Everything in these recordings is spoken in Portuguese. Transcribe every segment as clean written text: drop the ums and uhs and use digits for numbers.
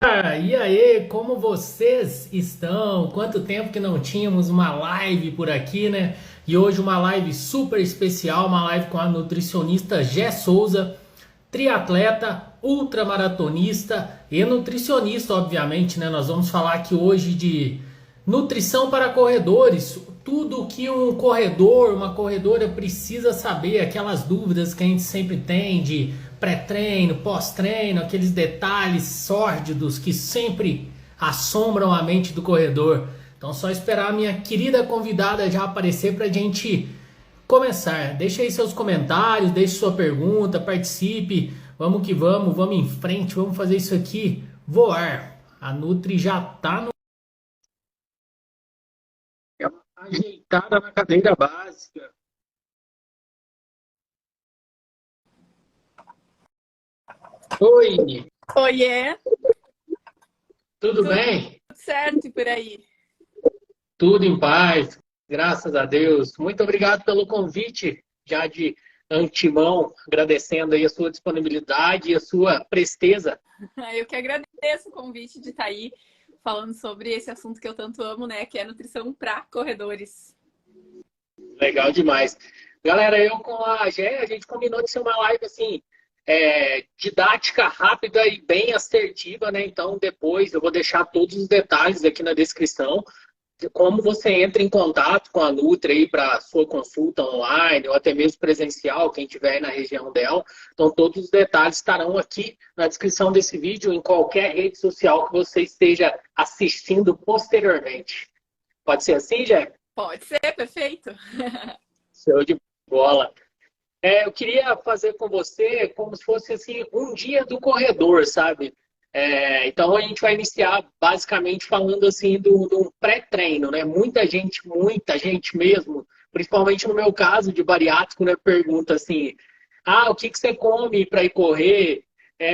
E aí, como vocês estão? Quanto tempo que não tínhamos uma live por aqui, né? E hoje uma live super especial, uma live com a nutricionista Gé Souza, triatleta, ultramaratonista e nutricionista, obviamente, né? Nós vamos falar aqui hoje de nutrição para corredores, tudo que um corredor, uma corredora precisa saber, aquelas dúvidas que a gente sempre tem de pré-treino, pós-treino, aqueles detalhes sórdidos que sempre assombram a mente do corredor. Então, só esperar a minha querida convidada já aparecer para a gente começar. Deixa aí seus comentários, deixe sua pergunta, participe. Vamos que vamos em frente, vamos fazer isso aqui voar. A Nutri já tá no ajeitada na cadeira básica. Oi, Oiê, tudo tudo bem? certo e por aí? Tudo em paz, graças a Deus. Muito obrigado pelo convite, já de antemão, agradecendo aí a sua disponibilidade e a sua presteza. Eu que agradeço o convite de estar aí falando sobre esse assunto que eu tanto amo, né? Que é nutrição para corredores. Legal demais. Galera, eu com a Gé, a gente combinou de ser uma live assim, didática, rápida e bem assertiva, né? Então, depois eu vou deixar todos os detalhes aqui na descrição de como você entra em contato com a Nutri aí para sua consulta online ou até mesmo presencial, quem estiver aí na região dela. Então, todos os detalhes estarão aqui na descrição desse vídeo, em qualquer rede social que você esteja assistindo posteriormente. Pode ser assim, Jé? Pode ser, perfeito. Show de bola. Eu queria fazer com você como se fosse assim um dia do corredor, sabe? Então a gente vai iniciar basicamente falando assim do pré-treino, né? Muita gente mesmo, principalmente no meu caso de bariátrico, né? Pergunta assim: o que que você come para ir correr?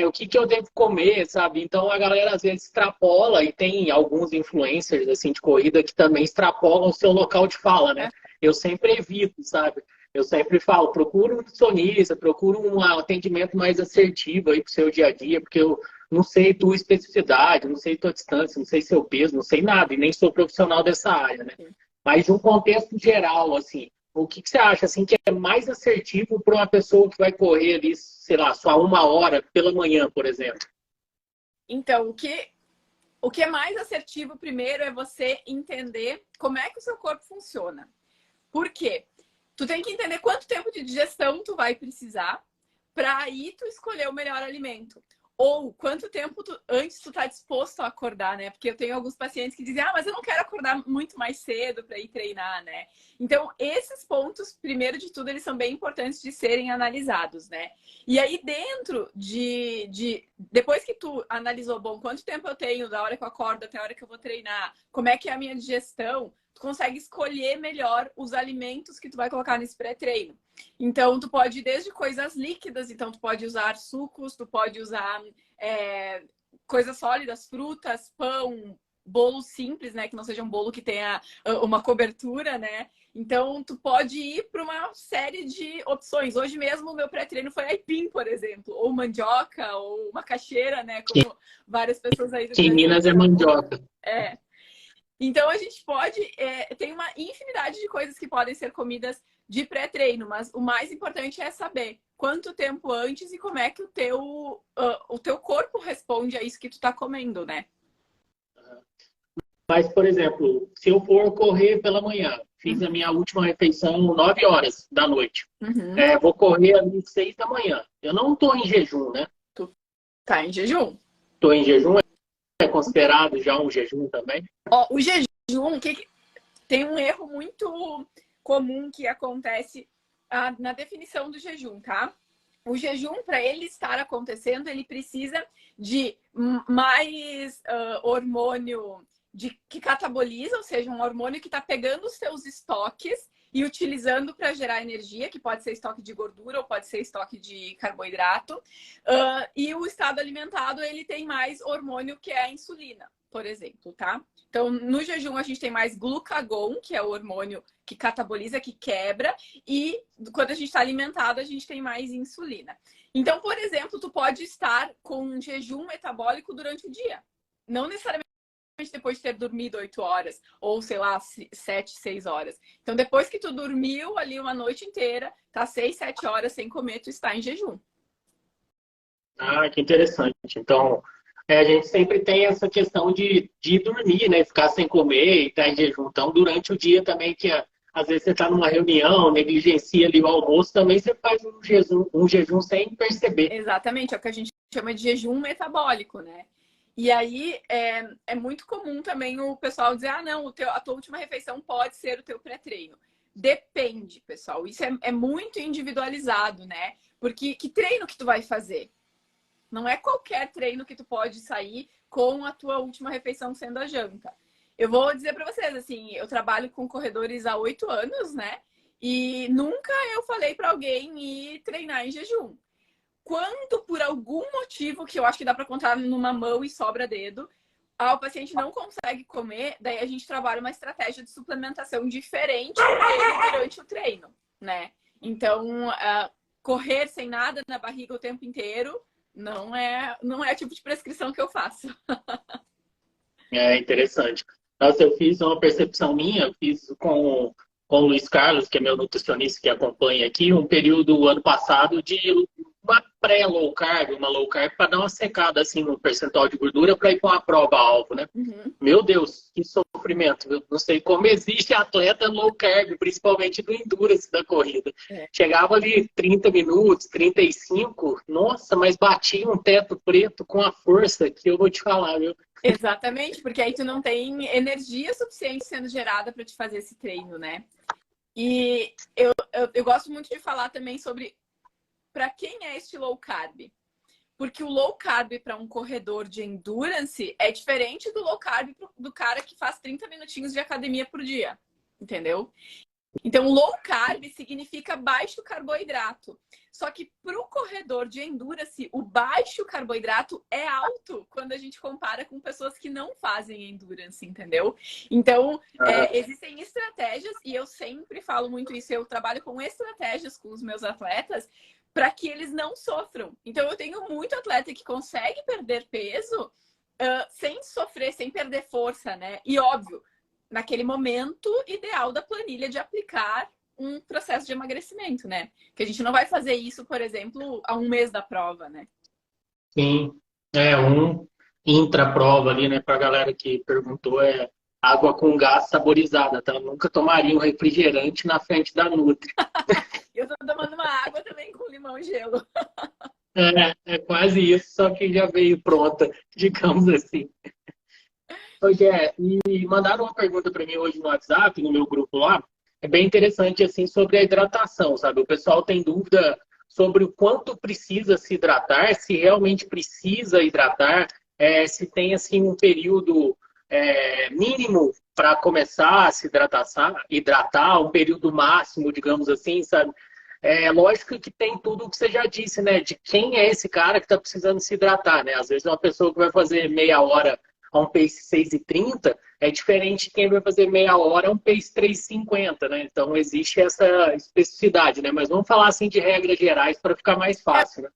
O que que eu devo comer, sabe? Então a galera às vezes extrapola e tem alguns influencers assim de corrida que também extrapolam o seu local de fala, né? Eu sempre evito, sabe? Eu sempre falo, procura um nutricionista, procura um atendimento mais assertivo aí pro seu dia a dia, porque eu não sei tua especificidade, não sei tua distância, não sei seu peso, não sei nada, e nem sou profissional dessa área, né? Mas de um contexto geral, assim, o que que você acha assim que é mais assertivo para uma pessoa que vai correr ali, sei lá, só 1 hora pela manhã, por exemplo? Então, o que é mais assertivo primeiro é você entender como é que o seu corpo funciona. Por quê? Tu tem que entender quanto tempo de digestão tu vai precisar para aí tu escolher o melhor alimento. Ou quanto tempo antes tu tá disposto a acordar, né? Porque eu tenho alguns pacientes que dizem, mas eu não quero acordar muito mais cedo para ir treinar, né? Então, esses pontos, primeiro de tudo, eles são bem importantes de serem analisados, né? E aí, dentro depois que tu analisou, bom, quanto tempo eu tenho da hora que eu acordo até a hora que eu vou treinar, como é que é a minha digestão, tu consegue escolher melhor os alimentos que tu vai colocar nesse pré-treino. Então, tu pode ir desde coisas líquidas, então tu pode usar sucos, tu pode usar coisas sólidas, frutas, pão, bolo simples, né? Que não seja um bolo que tenha uma cobertura, né? Então, tu pode ir para uma série de opções. Hoje mesmo, o meu pré-treino foi aipim, por exemplo, ou mandioca, ou macaxeira, né? Como várias pessoas aí do Que em Brasil Minas é chamam. mandioca. É. Então a gente pode, tem uma infinidade de coisas que podem ser comidas de pré-treino, mas o mais importante é saber quanto tempo antes e como é que o teu corpo responde a isso que tu tá comendo, né? Mas, por exemplo, se eu for correr pela manhã, fiz a Uhum. minha última refeição 9 horas da noite. Uhum. Vou correr ali 6 da manhã. Eu não estou em jejum, né? Tu tá em jejum. Estou em jejum, é considerado já um jejum também? Ó, o jejum, tem um erro muito comum que acontece na definição do jejum, tá? O jejum, para ele estar acontecendo, ele precisa de mais hormônio que cataboliza, ou seja, um hormônio que está pegando os seus estoques e utilizando para gerar energia, que pode ser estoque de gordura ou pode ser estoque de carboidrato. E o estado alimentado, ele tem mais hormônio que é a insulina, por exemplo, tá? Então, no jejum, a gente tem mais glucagon, que é o hormônio que cataboliza, que quebra, e quando a gente está alimentado, a gente tem mais insulina. Então, por exemplo, tu pode estar com um jejum metabólico durante o dia. Não necessariamente depois de ter dormido 8 horas, ou sei lá, 7, 6 horas. Então, depois que tu dormiu ali uma noite inteira, tá 6, 7 horas sem comer, tu está em jejum. Ah, que interessante. Então, a gente sempre tem essa questão de dormir, né? Ficar sem comer e estar em jejum. Então, durante o dia também, às vezes você está numa reunião, negligencia ali o almoço, também você faz um jejum sem perceber. Exatamente, é o que a gente chama de jejum metabólico, né? E aí é muito comum também o pessoal dizer, ah, não, a tua última refeição pode ser o teu pré-treino. Depende, pessoal. Isso é muito individualizado, né? Porque que treino que tu vai fazer? Não é qualquer treino que tu pode sair com a tua última refeição sendo a janta. Eu vou dizer para vocês, assim, eu trabalho com corredores há 8 anos, né? E nunca eu falei para alguém ir treinar em jejum. Quando, por algum motivo, que eu acho que dá para contar numa mão e sobra dedo, o paciente não consegue comer, daí a gente trabalha uma estratégia de suplementação diferente para ele durante o treino, né? Então, correr sem nada na barriga o tempo inteiro não é o tipo de prescrição que eu faço. É interessante. Nossa, eu fiz uma percepção minha, eu fiz com o Luiz Carlos, que é meu nutricionista que acompanha aqui, um período ano passado de uma pré-low carb, uma low carb, para dar uma secada assim no percentual de gordura para ir para uma prova-alvo, né? Uhum. Meu Deus, que sofrimento, viu? Não sei como existe atleta low carb, principalmente do endurance da corrida. Chegava ali 30 minutos, 35, nossa, mas batia um teto preto com a força que eu vou te falar, viu? Exatamente, porque aí tu não tem energia suficiente sendo gerada para te fazer esse treino, né? E eu gosto muito de falar também sobre para quem é este low carb. Porque o low carb para um corredor de endurance é diferente do low carb do cara que faz 30 minutinhos de academia por dia, entendeu? Então, low carb significa baixo carboidrato. Só que para o corredor de endurance, o baixo carboidrato é alto quando a gente compara com pessoas que não fazem endurance, entendeu? Então, existem estratégias, e eu sempre falo muito isso, eu trabalho com estratégias com os meus atletas para que eles não sofram. Então, eu tenho muito atleta que consegue perder peso sem sofrer, sem perder força, né? E óbvio, naquele momento ideal da planilha de aplicar um processo de emagrecimento, né? Que a gente não vai fazer isso, por exemplo, a um mês da prova, né? Sim, um intra-prova ali, né, para a galera que perguntou, água com gás saborizada, tá? Eu nunca tomaria um refrigerante na frente da Nutri. Eu tô tomando uma água também com limão e gelo. É quase isso, só que já veio pronta, digamos assim. Hoje e mandaram uma pergunta para mim hoje no WhatsApp, no meu grupo lá. É bem interessante assim sobre a hidratação, sabe? O pessoal tem dúvida sobre o quanto precisa se hidratar, se realmente precisa hidratar, se tem assim um período mínimo para começar a se hidratar, um período máximo, digamos assim, sabe? É lógico que tem tudo o que você já disse, né? De quem é esse cara que está precisando se hidratar, né? Às vezes uma pessoa que vai fazer meia hora a um pace 6,30 é diferente de quem vai fazer meia hora a um pace 3,50, né? Então existe essa especificidade, né? Mas vamos falar assim de regras gerais para ficar mais fácil, né?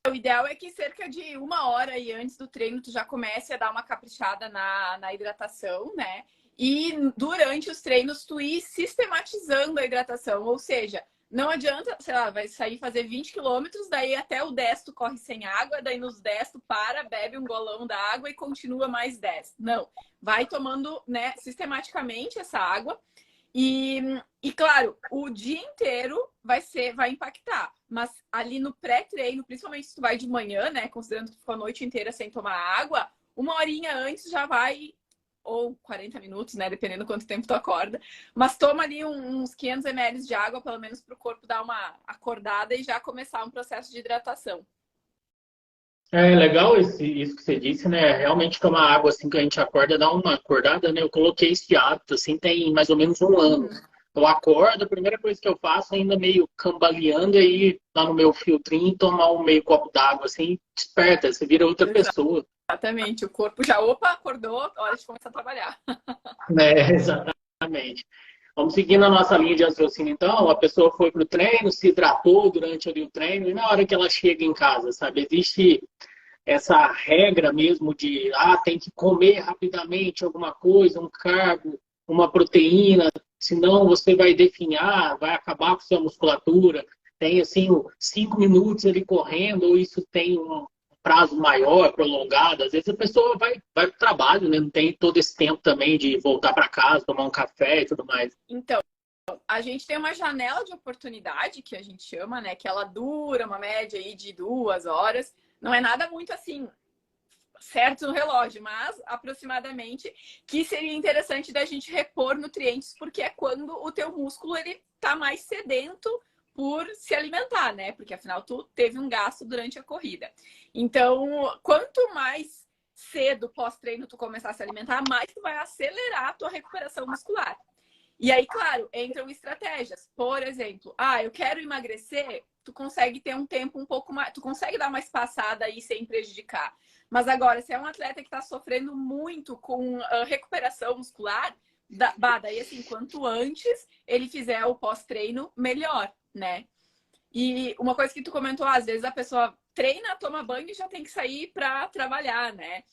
O ideal é que cerca de 1 hora e antes do treino tu já comece a dar uma caprichada na hidratação, né? E durante os treinos tu ir sistematizando a hidratação, ou seja, não adianta, sei lá, vai sair fazer 20 quilômetros, daí até o 10 tu corre sem água, daí nos 10 tu para, bebe um golão da água e continua mais 10. Não, vai tomando, né, sistematicamente essa água. E claro, o dia inteiro vai impactar. Mas ali no pré-treino, principalmente se tu vai de manhã, né? Considerando que tu ficou a noite inteira sem tomar água, 1 horinha antes já vai, ou 40 minutos, né? Dependendo do quanto tempo tu acorda. Mas toma ali uns 500 ml de água, pelo menos para o corpo dar uma acordada e já começar um processo de hidratação. É legal isso que você disse, né? Realmente tomar água assim que a gente acorda, dá uma acordada, né? Eu coloquei esse hábito assim tem mais ou menos um ano. Eu acordo, a primeira coisa que eu faço, ainda meio cambaleando, aí lá no meu filtrinho, tomar um meio copo d'água, assim, desperta, você vira outra pessoa. Exatamente, o corpo já, opa, acordou, hora de começar a trabalhar. Exatamente. Vamos seguindo a nossa linha de raciocínio, então. A pessoa foi para o treino, se hidratou durante ali o treino, e na hora que ela chega em casa, sabe? Existe essa regra mesmo de tem que comer rapidamente alguma coisa, um carbo, uma proteína, senão você vai definhar, vai acabar com sua musculatura. Tem assim 5 minutos ali correndo, ou isso tem um prazo maior, prolongado. Às vezes a pessoa vai para o trabalho, né? Não tem todo esse tempo também de voltar para casa, tomar um café e tudo mais. Então, a gente tem uma janela de oportunidade, que a gente chama, né? Que ela dura uma média aí de 2 horas. Não é nada muito assim, certo no relógio, mas aproximadamente, que seria interessante da gente repor nutrientes, porque é quando o teu músculo ele tá mais sedento por se alimentar, né? Porque afinal tu teve um gasto durante a corrida. Então, quanto mais cedo pós-treino tu começar a se alimentar, mais tu vai acelerar a tua recuperação muscular. E aí, claro, entram estratégias. Por exemplo, eu quero emagrecer, tu consegue ter um tempo um pouco mais, tu consegue dar uma espaçada aí sem prejudicar. Mas agora, se é um atleta que está sofrendo muito com recuperação muscular, daí assim, quanto antes ele fizer o pós-treino, melhor, né? E uma coisa que tu comentou, às vezes a pessoa treina, toma banho e já tem que sair para trabalhar, né?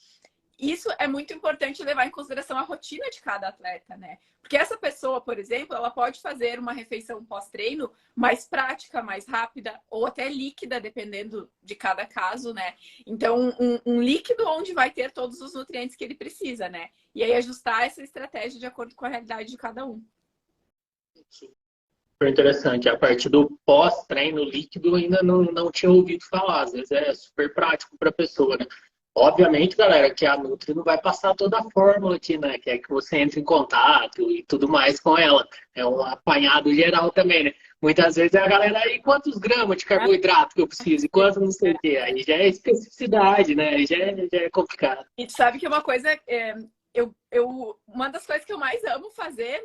Isso é muito importante levar em consideração a rotina de cada atleta, né? Porque essa pessoa, por exemplo, ela pode fazer uma refeição pós-treino mais prática, mais rápida, ou até líquida, dependendo de cada caso, né? Então, um líquido onde vai ter todos os nutrientes que ele precisa, né? E aí ajustar essa estratégia de acordo com a realidade de cada um. Super interessante. A parte do pós-treino líquido eu ainda não tinha ouvido falar. Às vezes é super prático para a pessoa, né? Obviamente, galera, que a Nutri não vai passar toda a fórmula aqui, né? Que é que você entre em contato e tudo mais com ela. É um apanhado geral também, né? Muitas vezes a galera aí, quantos gramas de carboidrato que eu preciso? E quanto não sei o quê? Aí já é especificidade, né? Aí já é complicado. E tu sabe que uma coisa... uma das coisas que eu mais amo fazer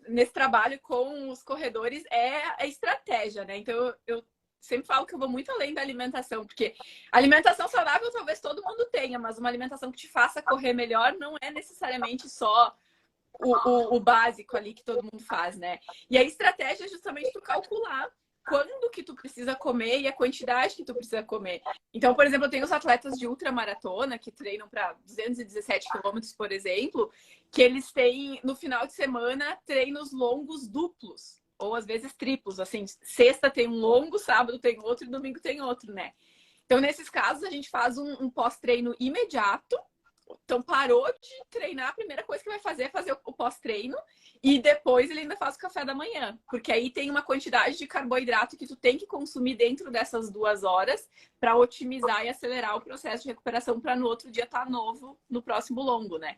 nesse trabalho com os corredores é a estratégia, né? Então, eu sempre falo que eu vou muito além da alimentação, porque alimentação saudável talvez todo mundo tenha, mas uma alimentação que te faça correr melhor não é necessariamente só o básico ali que todo mundo faz, né? E a estratégia é justamente tu calcular quando que tu precisa comer e a quantidade que tu precisa comer. Então, por exemplo, eu tenho os atletas de ultramaratona que treinam para 217 quilômetros, por exemplo, que eles têm, no final de semana, treinos longos duplos. Ou às vezes triplos, assim, sexta tem um longo, sábado tem outro e domingo tem outro, né? Então, nesses casos, a gente faz um pós-treino imediato. Então, parou de treinar, a primeira coisa que vai fazer é fazer o pós-treino e depois ele ainda faz o café da manhã. Porque aí tem uma quantidade de carboidrato que tu tem que consumir dentro dessas 2 horas para otimizar e acelerar o processo de recuperação para no outro dia estar novo no próximo longo, né?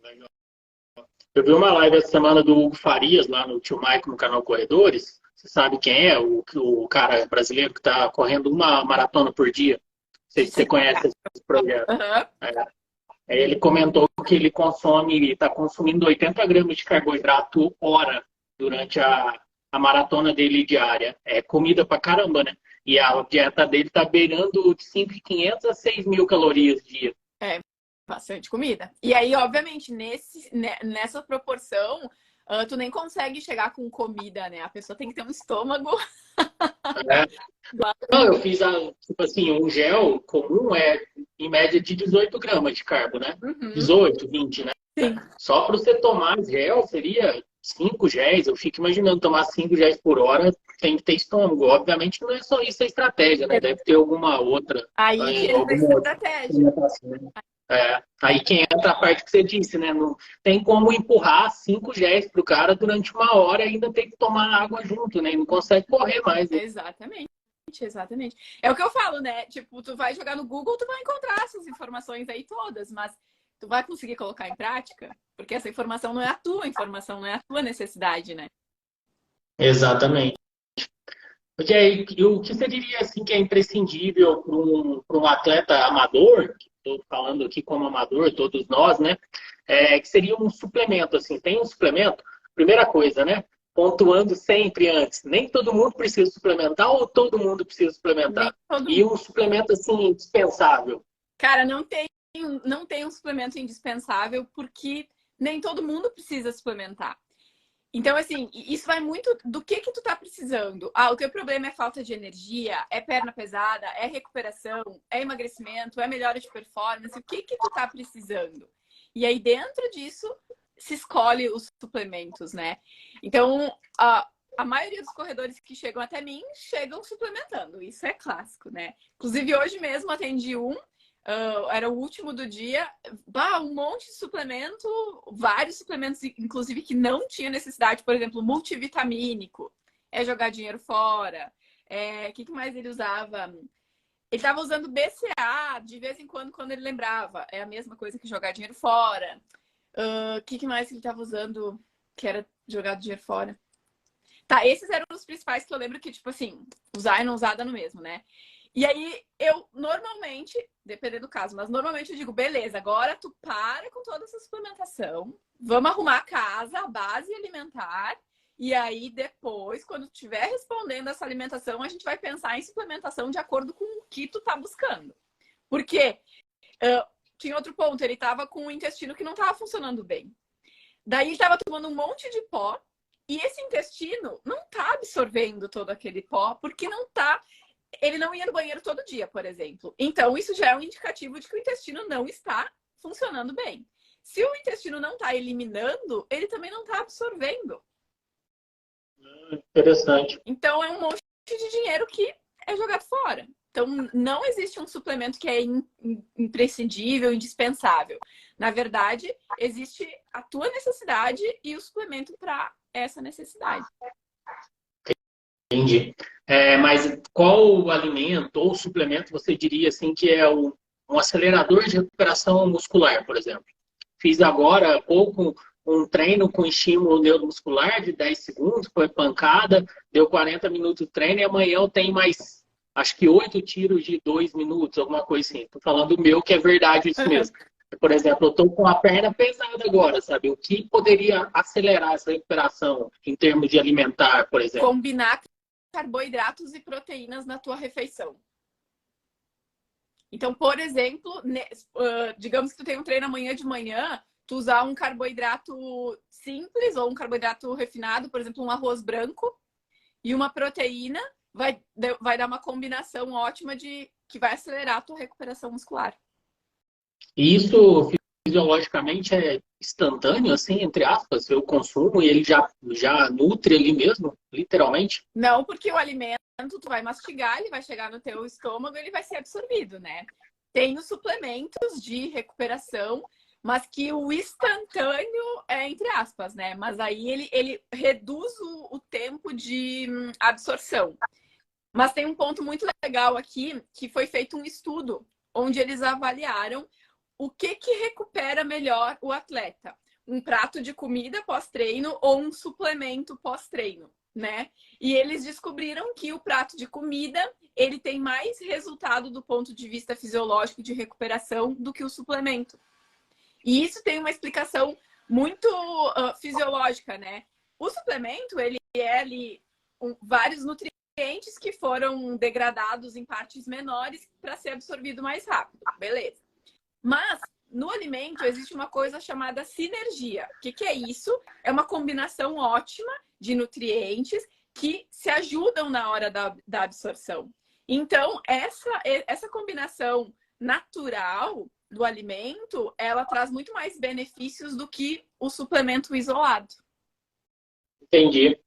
Legal. Eu vi uma live essa semana do Hugo Farias, lá no Tio Maico, no canal Corredores. Você sabe quem é? O cara brasileiro que está correndo uma maratona por dia. Não sei se você conhece esse projeto. Uhum. Ele comentou que ele está consumindo 80 gramas de carboidrato hora durante a maratona dele diária. É comida pra caramba, né? E a dieta dele está beirando de 5.500 a 6.000 calorias dia. Bastante comida. E aí, obviamente, nessa proporção, tu nem consegue chegar com comida, né? A pessoa tem que ter um estômago. É. Não, eu fiz, tipo assim, um gel comum é em média de 18 gramas de carbo, né? Uhum. 18, 20, né? Sim. Só para você tomar gel seria 5 géis. Eu fico imaginando tomar 5 géis por hora, tem que ter estômago. Obviamente não é só isso a estratégia, né? Deve ter alguma outra. Aí entra a estratégia. Aí que entra a parte que você disse, né? Não tem como empurrar 5 géis pro cara durante 1 hora e ainda tem que tomar água junto, né? E não consegue correr mais. Né? Exatamente. É o que eu falo, né? Tipo, tu vai jogar no Google, tu vai encontrar essas informações aí todas, mas tu vai conseguir colocar em prática? Porque essa informação não é a tua informação, não é a tua necessidade, né? Exatamente. Porque aí, o que você diria assim que é imprescindível para um atleta amador, estou falando aqui como amador, todos nós, né? Que seria um suplemento, assim, tem um suplemento? Primeira coisa, né? Pontuando sempre antes, nem todo mundo precisa suplementar ou todo mundo precisa suplementar? E um suplemento, assim, indispensável? Cara, não tem um suplemento indispensável porque nem todo mundo precisa suplementar. Então, assim, isso vai muito do que tu tá precisando. Ah, o teu problema é falta de energia, é perna pesada, é recuperação, é emagrecimento, é melhora de performance, o que tu tá precisando? E aí, dentro disso, se escolhe os suplementos, né? Então, a maioria dos corredores que chegam até mim, chegam suplementando. Isso é clássico, né? Inclusive, hoje mesmo atendi era o último do dia, um monte de suplemento, vários suplementos, inclusive, que não tinha necessidade, por exemplo, multivitamínico, é jogar dinheiro fora. O que mais ele usava? Ele estava usando BCA de vez em quando ele lembrava. É a mesma coisa que jogar dinheiro fora. O que mais ele estava usando que era jogar dinheiro fora? Tá, esses eram os principais que eu lembro que, tipo assim, usar e não usar dá no mesmo, né? E aí, eu normalmente, dependendo do caso, mas normalmente eu digo, beleza, agora tu para com toda essa suplementação, vamos arrumar a casa, a base alimentar, e aí depois, quando tu estiver respondendo essa alimentação, a gente vai pensar em suplementação de acordo com o que tu tá buscando. Porque tinha outro ponto, ele tava com o intestino que não tava funcionando bem. Daí ele tava tomando um monte de pó, e esse intestino não tá absorvendo todo aquele pó, porque não tá... Ele não ia no banheiro todo dia, por exemplo. Então, isso já é um indicativo de que o intestino não está funcionando bem. Se o intestino não está eliminando, ele também não está absorvendo. Interessante. Então, é um monte de dinheiro que é jogado fora. Então, não existe um suplemento que é imprescindível, indispensável. Na verdade, existe a tua necessidade e o suplemento para essa necessidade. Entendi. Mas qual alimento ou suplemento você diria assim que é um acelerador de recuperação muscular, por exemplo? Fiz agora há pouco um treino com estímulo neuromuscular de 10 segundos, foi pancada, deu 40 minutos de treino e amanhã eu tenho mais, acho que 8 tiros de 2 minutos, alguma coisa assim. Estou falando do meu, que é verdade isso mesmo. Por exemplo, eu estou com a perna pesada agora, sabe? O que poderia acelerar essa recuperação em termos de alimentar, por exemplo? Combinar carboidratos e proteínas na tua refeição. Então, por exemplo, digamos que tu tem um treino amanhã de manhã, tu usar um carboidrato simples ou um carboidrato refinado, por exemplo, um arroz branco e uma proteína, vai dar uma combinação ótima que vai acelerar a tua recuperação muscular. E isso fisiologicamente é instantâneo, assim, entre aspas, eu consumo e ele já nutre ali mesmo, literalmente? Não, porque o alimento tu vai mastigar, ele vai chegar no teu estômago e ele vai ser absorvido, né? Tem os suplementos de recuperação, mas que o instantâneo é entre aspas, né? Mas aí ele reduz o tempo de absorção. Mas tem um ponto muito legal aqui, que foi feito um estudo onde eles avaliaram o que recupera melhor o atleta. Um prato de comida pós-treino ou um suplemento pós-treino, né? E eles descobriram que o prato de comida, ele tem mais resultado do ponto de vista fisiológico de recuperação do que o suplemento. E isso tem uma explicação muito fisiológica, né? O suplemento, ele é ali vários nutrientes que foram degradados em partes menores para ser absorvido mais rápido. Beleza. Mas no alimento existe uma coisa chamada sinergia. O que é isso? É uma combinação ótima de nutrientes que se ajudam na hora da absorção. Então, essa combinação natural do alimento, ela traz muito mais benefícios do que o suplemento isolado. Entendi.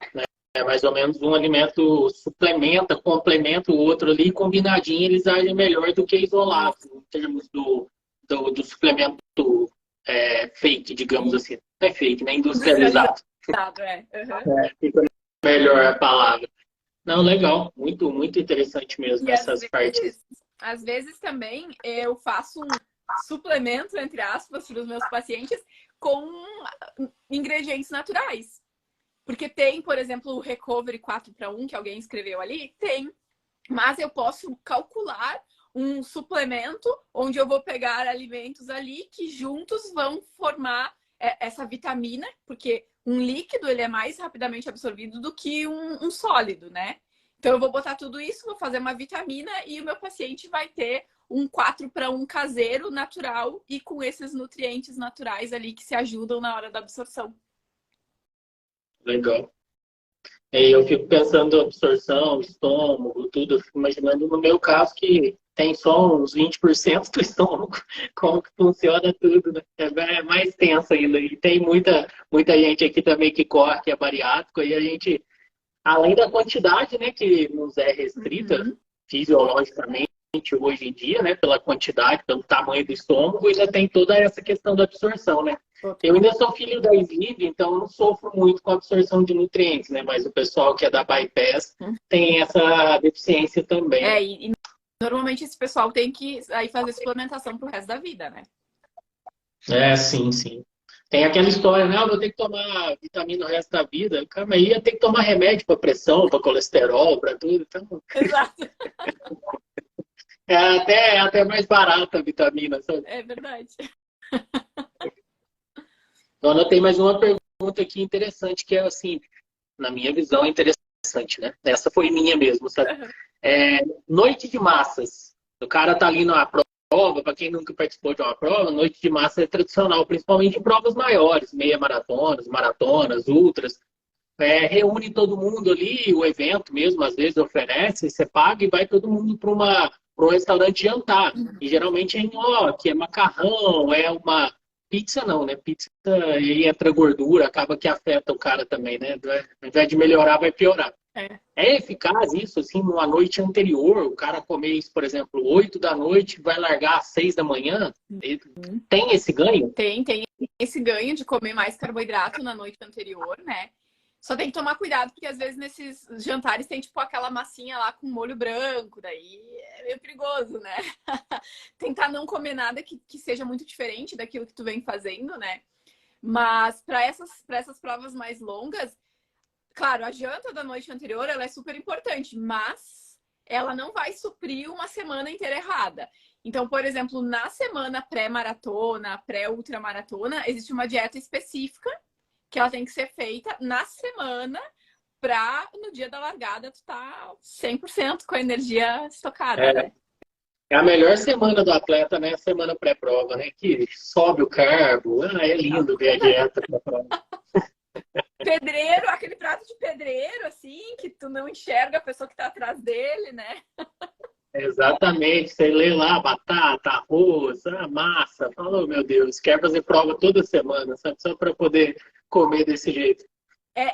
É mais ou menos um alimento suplementa, complementa o outro ali, combinadinho, eles agem melhor do que isolado, em termos do suplemento fake, digamos assim. Não é fake, né? Industrializado. Fica melhor a palavra. Não, legal. Muito, muito interessante mesmo essas partes. Às vezes também eu faço um suplemento, entre aspas, para os meus pacientes com ingredientes naturais. Porque tem, por exemplo, o Recovery 4-para-1, que alguém escreveu ali, tem. Mas eu posso calcular um suplemento onde eu vou pegar alimentos ali que juntos vão formar essa vitamina, porque um líquido ele é mais rapidamente absorvido do que um sólido, né? Então eu vou botar tudo isso, vou fazer uma vitamina e o meu paciente vai ter um 4-para-1 caseiro, natural e com esses nutrientes naturais ali que se ajudam na hora da absorção. Legal. E eu fico pensando absorção, estômago, tudo. Eu fico imaginando no meu caso que tem só uns 20% do estômago, como que funciona tudo, né? É mais tenso ainda. E tem muita gente aqui também que corre, que é bariátrico, e a gente, além da quantidade, né, que nos é restrita Uhum. fisiologicamente hoje em dia, né, pela quantidade, pelo tamanho do estômago, ainda tem toda essa questão da absorção, né? Eu Total. ainda sou filho da Sleeve, então eu não sofro muito com a absorção de nutrientes, né? Mas o pessoal que é da bypass tem essa deficiência também, né? E normalmente esse pessoal tem que aí fazer suplementação pro resto da vida, né? É, sim, sim. Tem aquela história, né? Eu vou ter que tomar vitamina o resto da vida. Calma aí, eu tenho que tomar remédio para pressão, para colesterol, para tudo. Então, Exato. é até mais barata a vitamina, sabe? É verdade. Então, eu tenho mais uma pergunta aqui interessante, que é assim, na minha visão, é interessante, né? Essa foi minha mesmo, sabe? Noite de massas. O cara tá ali numa prova, para quem nunca participou de uma prova, noite de massa é tradicional, principalmente em provas maiores, meia maratonas, maratonas, ultras. Reúne todo mundo ali, o evento mesmo, às vezes oferece, você paga e vai todo mundo para um restaurante jantar. E geralmente é nhoque, é macarrão, é uma pizza não, né? Pizza aí entra gordura, acaba que afeta o cara também, né? Ao invés de melhorar, vai piorar. É. É eficaz isso, assim, numa noite anterior, o cara comer isso, por exemplo, 8 da noite, vai largar às 6 da manhã, tem esse ganho? Tem esse ganho de comer mais carboidrato na noite anterior, né? Só tem que tomar cuidado, porque às vezes nesses jantares tem tipo aquela massinha lá com molho branco, daí é meio perigoso, né? Tentar não comer nada que seja muito diferente daquilo que tu vem fazendo, né? Mas para essas provas mais longas, claro, a janta da noite anterior ela é super importante, mas ela não vai suprir uma semana inteira errada. Então, por exemplo, na semana pré-maratona, pré-ultramaratona, existe uma dieta específica que ela tem que ser feita na semana para no dia da largada tu tá 100% com a energia estocada, É, né? é a melhor semana do atleta, né? A semana pré-prova, né? Que sobe o carbo. É lindo ver a dieta pré-prova. Pedreiro, aquele prato de pedreiro, assim, que tu não enxerga a pessoa que tá atrás dele, né? Exatamente. Você lê lá batata, arroz, massa. Fala, oh, meu Deus, quer fazer prova toda semana, sabe? Só para poder comer desse jeito.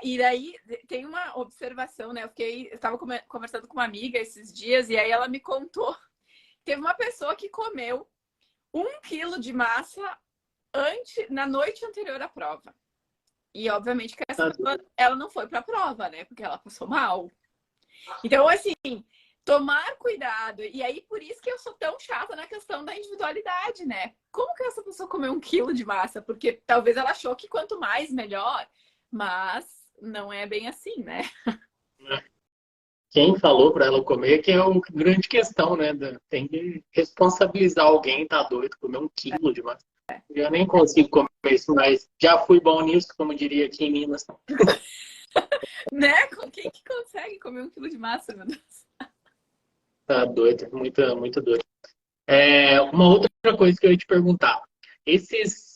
E daí tem uma observação, né? Eu estava conversando com uma amiga esses dias e aí ela me contou. Teve uma pessoa que comeu 1 quilo de massa na noite anterior à prova. E obviamente que essa pessoa, ela não foi para a prova, né? Porque ela passou mal. Então, assim, tomar cuidado. E aí, por isso que eu sou tão chata na questão da individualidade, né? Como que essa pessoa comeu 1 quilo de massa? Porque talvez ela achou que quanto mais, melhor. Mas não é bem assim, né? Quem falou para ela comer que é a grande questão, né? Tem que responsabilizar alguém, tá doido, comer 1 quilo de massa. Eu nem consigo comer isso, mas já fui bom nisso, como diria aqui em Minas. Né? Quem que consegue comer 1 quilo de massa, meu Deus? Tá doido, muito doido. Uma outra coisa que eu ia te perguntar. Esses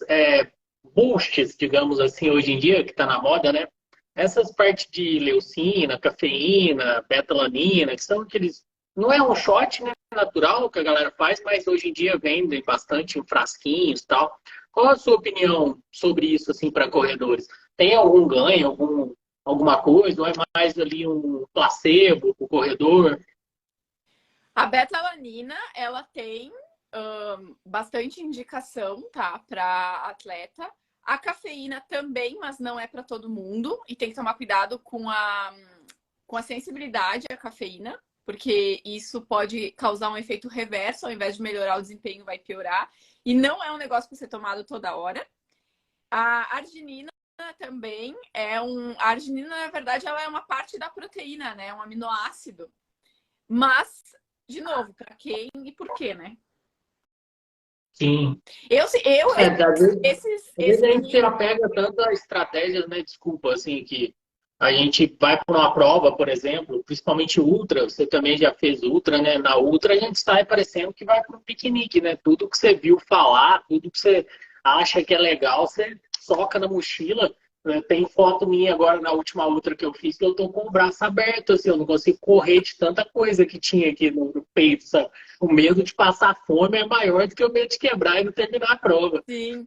boosts, digamos assim, hoje em dia, que está na moda, né? Essas partes de leucina, cafeína, betalanina, que são aqueles. Não é um shot, né, natural que a galera faz, mas hoje em dia vendem bastante em frasquinhos e tal. Qual a sua opinião sobre isso, assim, para corredores? Tem algum ganho, alguma coisa? Ou é mais ali um placebo para o corredor? A betalanina, ela tem bastante indicação, tá? Para atleta. A cafeína também, mas não é para todo mundo. E tem que tomar cuidado com a sensibilidade à cafeína, porque isso pode causar um efeito reverso, ao invés de melhorar o desempenho, vai piorar. E não é um negócio para ser tomado toda hora. A arginina também A arginina, na verdade, ela é uma parte da proteína, né? É um aminoácido. Mas, de novo, para quem e por quê, né? Sim. Eu, eu Às vezes, esses, às vezes esses a gente se apega tanto a estratégias, né? Desculpa, assim, que a gente vai para uma prova, por exemplo, principalmente ultra, você também já fez ultra, né? Na ultra a gente sai parecendo que vai para um piquenique, né? Tudo que você viu falar, tudo que você acha que é legal, você soca na mochila. Tem foto minha agora na última ultra que eu fiz que eu tô com o braço aberto, assim, eu não consigo correr de tanta coisa que tinha aqui no peito, sabe? O medo de passar fome é maior do que o medo de quebrar e não terminar a prova. Sim,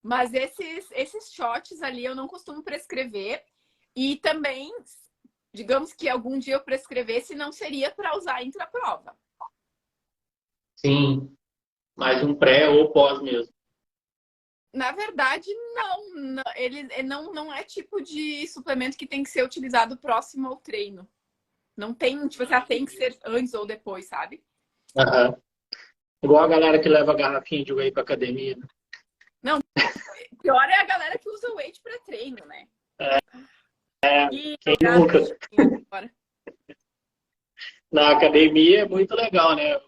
mas esses shots ali eu não costumo prescrever. E também, digamos que algum dia eu prescrevesse, não seria para usar intraprova. Sim, mais um pré ou pós mesmo. Na verdade, não. Ele não é tipo de suplemento que tem que ser utilizado próximo ao treino. Não tem, tipo, tem que ser antes ou depois, sabe? Aham. Igual a galera que leva a garrafinha de whey pra academia. Não, pior é a galera que usa whey para treino, né? E Quem nunca? agora. Na academia é muito legal, né?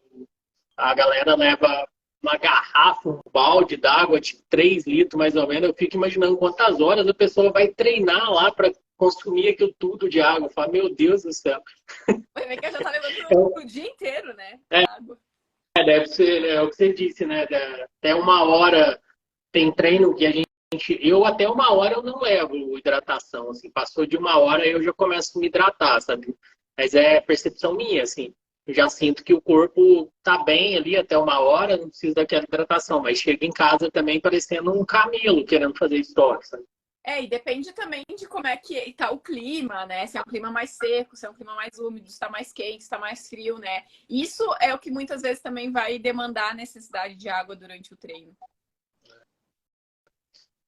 A galera leva uma garrafa, um balde d'água de 3 litros, mais ou menos. Eu fico imaginando quantas horas a pessoa vai treinar lá para consumir aquilo tudo de água. Eu falo, meu Deus do céu. Vai ver que já tá levando o dia inteiro, né? Água. Deve ser, é o que você disse, né? Até uma hora tem treino que a gente. Eu até uma hora eu não levo hidratação. Assim, passou de uma hora eu já começo a me hidratar, sabe? Mas é percepção minha, assim. Eu já sinto que o corpo tá bem ali até uma hora, não precisa daquela hidratação. Mas chega em casa também parecendo um camelo querendo fazer estoque, sabe? E depende também de como é que tá o clima, né? Se é um clima mais seco, se é um clima mais úmido, se tá mais quente, se tá mais frio, né? Isso é o que muitas vezes também vai demandar a necessidade de água durante o treino.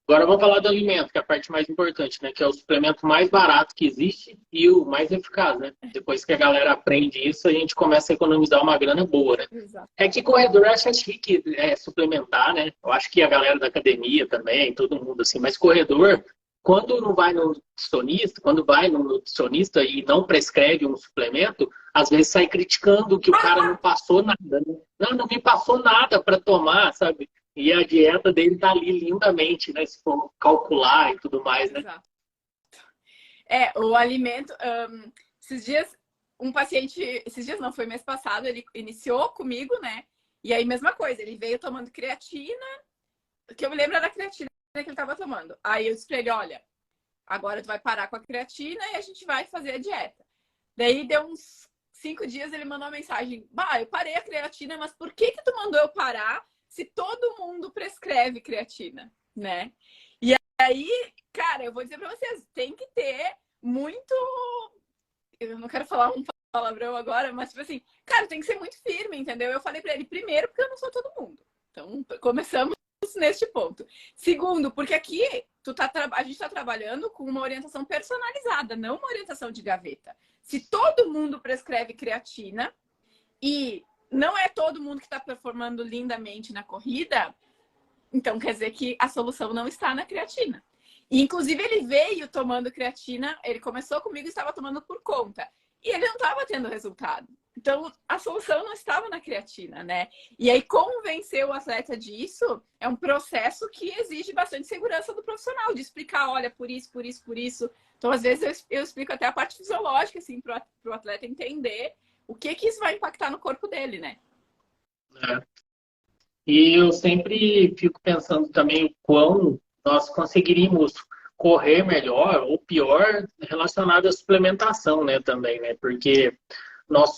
Agora vamos falar do alimento, que é a parte mais importante, né? Que é o suplemento mais barato que existe e o mais eficaz, né? Depois que a galera aprende isso, a gente começa a economizar uma grana boa, né? Exato. É que corredor acha chique suplementar, né? Eu acho que a galera da academia também, todo mundo assim, mas corredor, quando não vai no nutricionista, quando vai no nutricionista e não prescreve um suplemento, às vezes sai criticando que o cara não passou nada, né? Não me passou nada para tomar, sabe? E a dieta dele tá ali lindamente, né? Se for calcular e tudo mais, né? Exato. O alimento. Esses dias, um paciente. Esses dias não, foi mês passado, ele iniciou comigo, né? E aí, mesma coisa, ele veio tomando creatina, que eu me lembro era a creatina que ele tava tomando. Aí eu disse pra ele: olha, agora tu vai parar com a creatina e a gente vai fazer a dieta. Daí deu uns 5 dias, ele mandou uma mensagem: bah, eu parei a creatina, mas por que tu mandou eu parar se todo mundo prescreve creatina, né? E aí, cara, eu vou dizer pra vocês, tem que ter muito... Eu não quero falar um palavrão agora, mas tipo assim, cara, tem que ser muito firme, entendeu? Eu falei pra ele, primeiro, porque eu não sou todo mundo. Então, começamos neste ponto. Segundo, porque aqui a gente tá trabalhando com uma orientação personalizada, não uma orientação de gaveta. Se todo mundo prescreve creatina e não é todo mundo que está performando lindamente na corrida, então quer dizer que a solução não está na creatina. E, inclusive, ele veio tomando creatina, ele começou comigo e estava tomando por conta. E ele não estava tendo resultado. Então, a solução não estava na creatina, né? E aí, convencer o atleta disso é um processo que exige bastante segurança do profissional, de explicar, olha, por isso, por isso, por isso. Então, às vezes, eu explico até a parte fisiológica, assim, para o atleta entender o que isso vai impactar no corpo dele, né? É. E eu sempre fico pensando também o quão nós conseguiríamos correr melhor ou pior relacionado à suplementação, né, também, né? Porque nós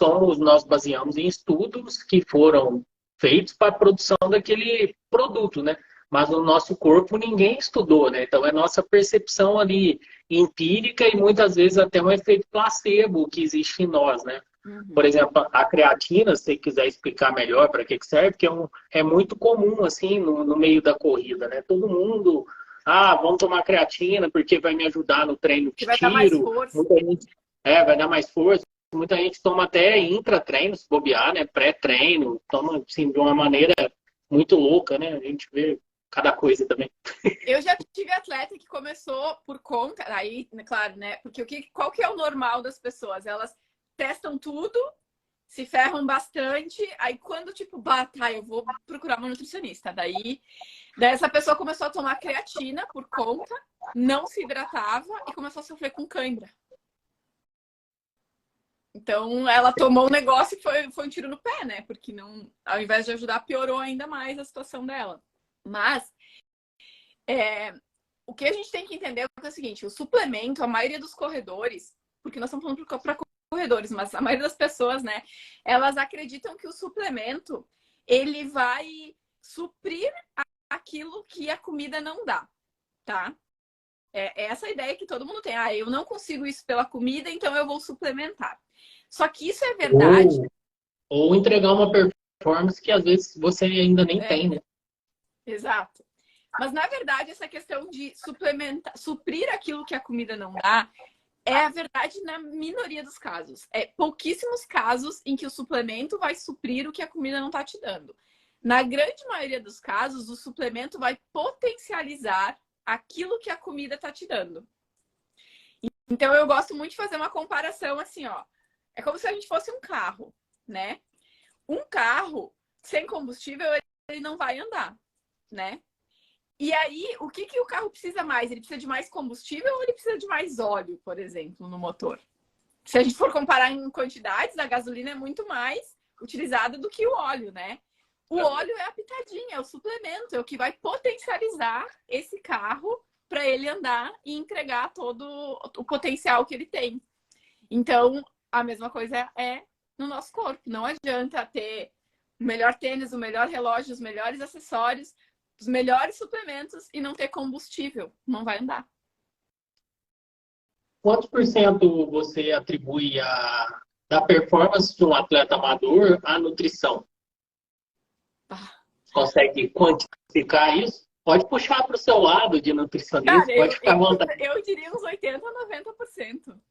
baseamos em estudos que foram feitos para a produção daquele produto, né? Mas no nosso corpo ninguém estudou, né? Então é nossa percepção ali empírica e muitas vezes até um efeito placebo que existe em nós, né? Por exemplo, a creatina, se você quiser explicar melhor para que serve, que é muito comum assim no meio da corrida, né? Todo mundo, vamos tomar creatina porque vai me ajudar no treino de vai dar mais tiro. força. Muita gente, vai dar mais força. Muita gente toma até intra-treino, se bobear, né? Pré-treino, toma assim, de uma maneira muito louca, né? A gente vê cada coisa também. Eu já tive atleta que começou por conta, aí, claro, né? Porque qual que é o normal das pessoas? Elas testam tudo, se ferram bastante, aí quando, tipo, eu vou procurar uma nutricionista. Daí essa pessoa começou a tomar creatina por conta, não se hidratava e começou a sofrer com cãibra. Então, ela tomou o negócio e foi um tiro no pé, né? Porque não, ao invés de ajudar, piorou ainda mais a situação dela. Mas, o que a gente tem que entender é o seguinte, o suplemento, a maioria dos corredores, porque nós estamos falando para corredores, mas a maioria das pessoas, né, elas acreditam que o suplemento, ele vai suprir aquilo que a comida não dá, tá? É essa ideia que todo mundo tem. Ah, eu não consigo isso pela comida, então eu vou suplementar. Só que isso é verdade. Ou entregar uma performance que às vezes você ainda nem tem, né? Exato. Mas na verdade, essa questão de suplementar, suprir aquilo que a comida não dá, é a verdade na minoria dos casos. É pouquíssimos casos em que o suplemento vai suprir o que a comida não está te dando. Na grande maioria dos casos, o suplemento vai potencializar aquilo que a comida está te dando. Então, eu gosto muito de fazer uma comparação assim, ó. É como se a gente fosse um carro, né? Um carro sem combustível, ele não vai andar, né? E aí, o que o carro precisa mais? Ele precisa de mais combustível ou ele precisa de mais óleo, por exemplo, no motor? Se a gente for comparar em quantidades, a gasolina é muito mais utilizada do que o óleo, né? O óleo é a pitadinha, é o suplemento, é o que vai potencializar esse carro para ele andar e entregar todo o potencial que ele tem. Então, a mesma coisa é no nosso corpo. Não adianta ter o melhor tênis, o melhor relógio, os melhores acessórios, os melhores suplementos e não ter combustível. Não vai andar. Quantos por cento você atribui da performance de um atleta amador à nutrição? Consegue quantificar isso? Pode puxar para o seu lado de nutricionista, Cara, pode ficar à vontade. eu diria uns 80% a 90%.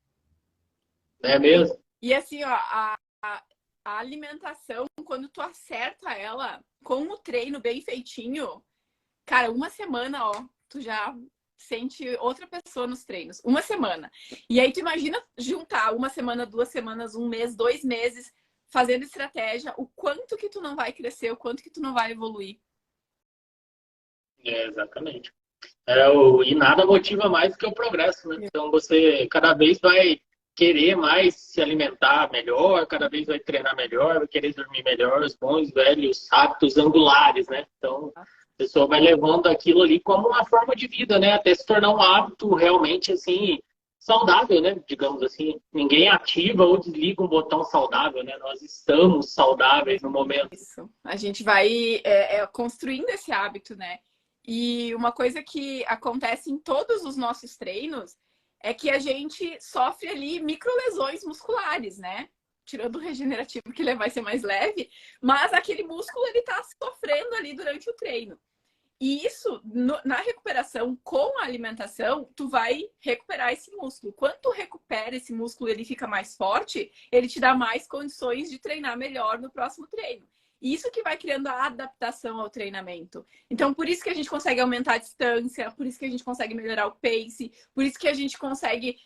É mesmo? E assim, ó, a alimentação, quando tu acerta ela com o treino bem feitinho, cara, uma semana, ó, tu já sente outra pessoa nos treinos. Uma semana. E aí tu imagina juntar uma semana, 2 semanas, um mês, 2 meses, fazendo estratégia, o quanto que tu não vai crescer, o quanto que tu não vai evoluir. Exatamente. E nada motiva mais que o progresso, né? Então você cada vez vai querer mais se alimentar melhor, cada vez vai treinar melhor, vai querer dormir melhor, os bons velhos hábitos angulares, né? Então a pessoa vai levando aquilo ali como uma forma de vida, né? Até se tornar um hábito realmente assim saudável, né? Digamos assim, ninguém ativa ou desliga um botão saudável, né? Nós estamos saudáveis no momento. Isso. A gente vai construindo esse hábito, né? E uma coisa que acontece em todos os nossos treinos é que a gente sofre ali microlesões musculares, né? Tirando o regenerativo, que ele vai ser mais leve, mas aquele músculo ele tá sofrendo ali durante o treino. E isso, na recuperação com a alimentação, tu vai recuperar esse músculo. Quando tu recupera esse músculo, ele fica mais forte, ele te dá mais condições de treinar melhor no próximo treino. E isso que vai criando a adaptação ao treinamento. Então, por isso que a gente consegue aumentar a distância, por isso que a gente consegue melhorar o pace, por isso que a gente consegue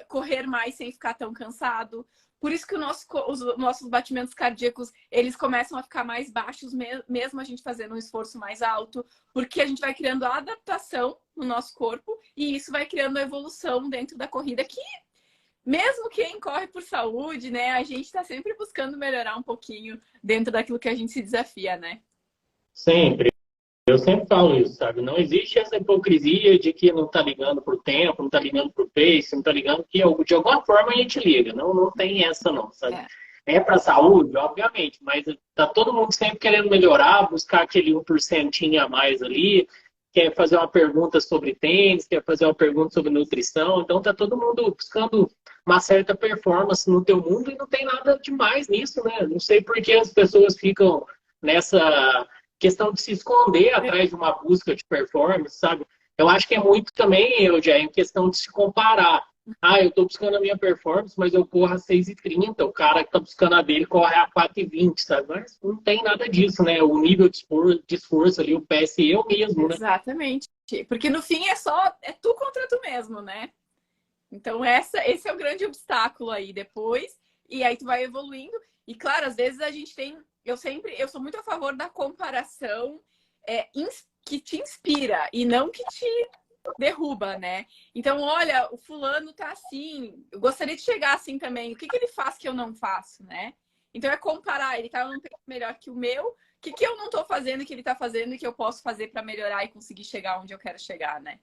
correr mais sem ficar tão cansado. Por isso que os nossos batimentos cardíacos, eles começam a ficar mais baixos, mesmo a gente fazendo um esforço mais alto, porque a gente vai criando a adaptação no nosso corpo e isso vai criando a evolução dentro da corrida, que mesmo quem corre por saúde, né, a gente está sempre buscando melhorar um pouquinho dentro daquilo que a gente se desafia, né? Sempre. Eu sempre falo isso, sabe? Não existe essa hipocrisia de que não está ligando para o tempo, não está ligando para o pace, não está ligando que de alguma forma a gente liga. Não tem essa não, sabe? É para a saúde, obviamente, mas tá todo mundo sempre querendo melhorar, buscar aquele 1% a mais ali, quer fazer uma pergunta sobre tênis, quer fazer uma pergunta sobre nutrição, então tá todo mundo buscando uma certa performance no teu mundo e não tem nada demais nisso, né? Não sei por que as pessoas ficam nessa questão de se esconder atrás de uma busca de performance, sabe? Eu acho que é muito também, em questão de se comparar. Ah, eu estou buscando a minha performance, mas eu corro a 6h30. O cara que está buscando a dele corre a 4h20, sabe? Mas não tem nada disso, né? O nível de esforço ali, o PS eu mesmo, né? Exatamente. Porque no fim é tu contra tu mesmo, né? Então esse é o grande obstáculo aí depois. E aí tu vai evoluindo. E claro, às vezes a gente tem... Eu sou muito a favor da comparação que te inspira e não que te derruba, né? Então, olha, o fulano tá assim, eu gostaria de chegar assim também. O que ele faz que eu não faço, né? Então é comparar, ele tá num tempo melhor que o meu, o que eu não tô fazendo que ele tá fazendo e que eu posso fazer para melhorar e conseguir chegar onde eu quero chegar, né?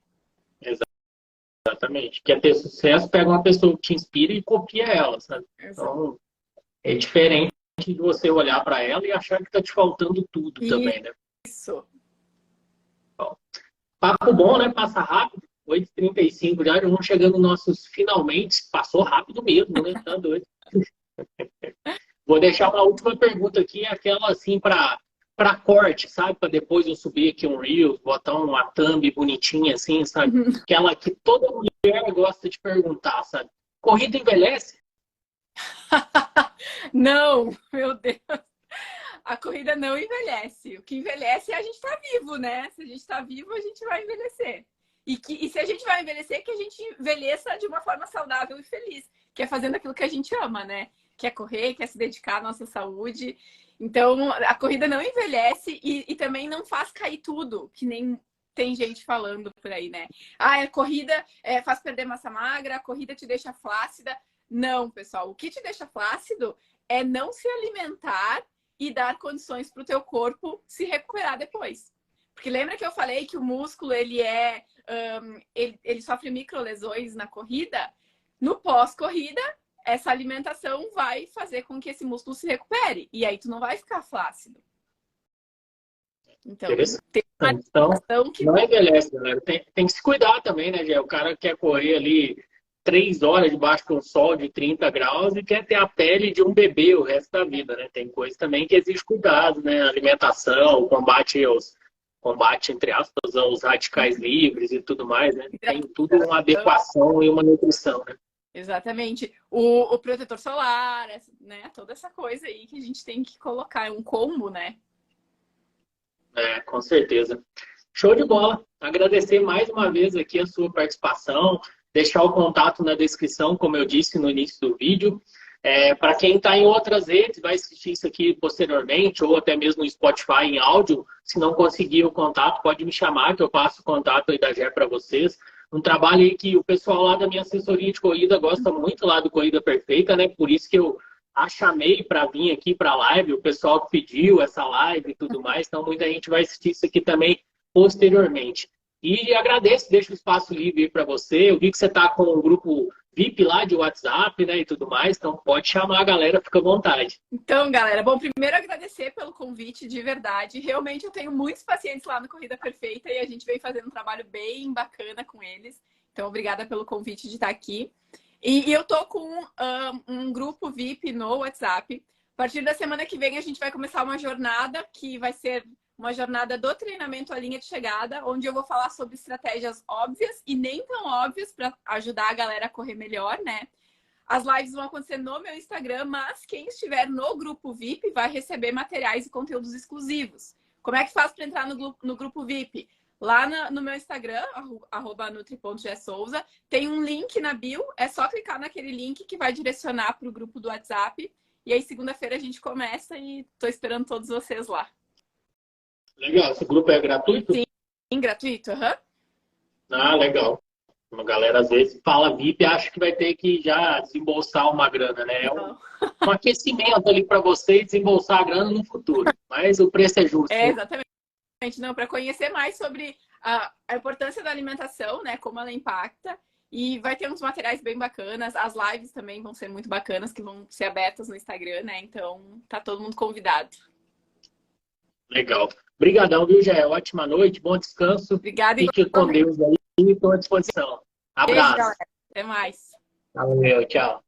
Exatamente. Quer ter sucesso, pega uma pessoa que te inspira e copia ela, sabe? Então, é diferente de você olhar para ela e achar que tá te faltando tudo também, né? Isso. Bom, papo bom, né? Passa rápido. 8h35 já vamos chegando nos nossos finalmente. Passou rápido mesmo, né? Tá doido. Vou deixar uma última pergunta aqui, aquela assim para corte, sabe? Para depois eu subir aqui um Reels, botar uma thumb bonitinha assim, sabe? Aquela que toda mulher gosta de perguntar, sabe? Corrida envelhece? Não, meu Deus. A corrida não envelhece. O que envelhece é a gente estar vivo, né? Se a gente está vivo, a gente vai envelhecer. E se a gente vai envelhecer, que a gente envelheça de uma forma saudável e feliz, que é fazendo aquilo que a gente ama, né? Quer correr, quer se dedicar à nossa saúde. Então, a corrida não envelhece e também não faz cair tudo, que nem tem gente falando por aí, né? Ah, a corrida faz perder massa magra, a corrida te deixa flácida. Não, pessoal. O que te deixa flácido é não se alimentar e dar condições para o teu corpo se recuperar depois. Porque lembra que eu falei que o músculo, ele sofre microlesões na corrida? No pós-corrida, essa alimentação vai fazer com que esse músculo se recupere. E aí tu não vai ficar flácido. Então, tem uma então que... não envelhece, galera. Tem que se cuidar também, né, Gé? O cara quer correr ali 3 horas debaixo de um sol de 30 graus e quer ter a pele de um bebê o resto da vida, né? Tem coisa também que exige cuidado, né? Alimentação, combate, entre aspas, aos radicais livres e tudo mais, né? Tem tudo uma adequação e uma nutrição, né? Exatamente. O protetor solar, né? Toda essa coisa aí que a gente tem que colocar. É um combo, né? Com certeza. Show de bola. Agradecer mais uma vez aqui a sua participação. Deixar o contato na descrição, como eu disse no início do vídeo. Para quem está em outras redes, vai assistir isso aqui posteriormente, ou até mesmo no Spotify em áudio. Se não conseguir o contato, pode me chamar, que eu passo o contato aí da Gé para vocês. Um trabalho aí que o pessoal lá da minha assessoria de corrida gosta muito lá do Corrida Perfeita, né? Por isso que eu a chamei para vir aqui para a live, o pessoal que pediu essa live e tudo mais. Então, muita gente vai assistir isso aqui também posteriormente. E agradeço, deixo o espaço livre para você. Eu vi que você está com um grupo VIP lá de WhatsApp, né, e tudo mais. Então, pode chamar a galera, fica à vontade. Então, galera, bom, primeiro agradecer pelo convite, de verdade. Realmente eu tenho muitos pacientes lá no Corrida Perfeita e a gente vem fazendo um trabalho bem bacana com eles. Então, obrigada pelo convite de estar aqui. E eu tô com um grupo VIP no WhatsApp. A partir da semana que vem a gente vai começar uma jornada que vai ser uma jornada do treinamento à linha de chegada, onde eu vou falar sobre estratégias óbvias e nem tão óbvias para ajudar a galera a correr melhor, né? As lives vão acontecer no meu Instagram, mas quem estiver no grupo VIP vai receber materiais e conteúdos exclusivos. Como é que faz para entrar no grupo VIP? Lá no meu Instagram, @nutri.gsouza, tem um link na bio. É só clicar naquele link que vai direcionar para o grupo do WhatsApp. E aí, segunda-feira, a gente começa e estou esperando todos vocês lá. Legal. Esse grupo é gratuito? Sim, gratuito. Uhum. Ah, legal. Uma galera, às vezes, fala VIP e acha que vai ter que já desembolsar uma grana, né? É um aquecimento ali para você desembolsar a grana no futuro. Mas o preço é justo. Exatamente. Não, para conhecer mais sobre a importância da alimentação, né? Como ela impacta. E vai ter uns materiais bem bacanas. As lives também vão ser muito bacanas, que vão ser abertas no Instagram, né? Então, tá todo mundo convidado. Legal. Obrigadão, viu, Gé? Ótima noite, bom descanso. Obrigada. Fique com Deus aí e estou à disposição. Abraço. Beijo, galera. Até mais. Valeu, tchau.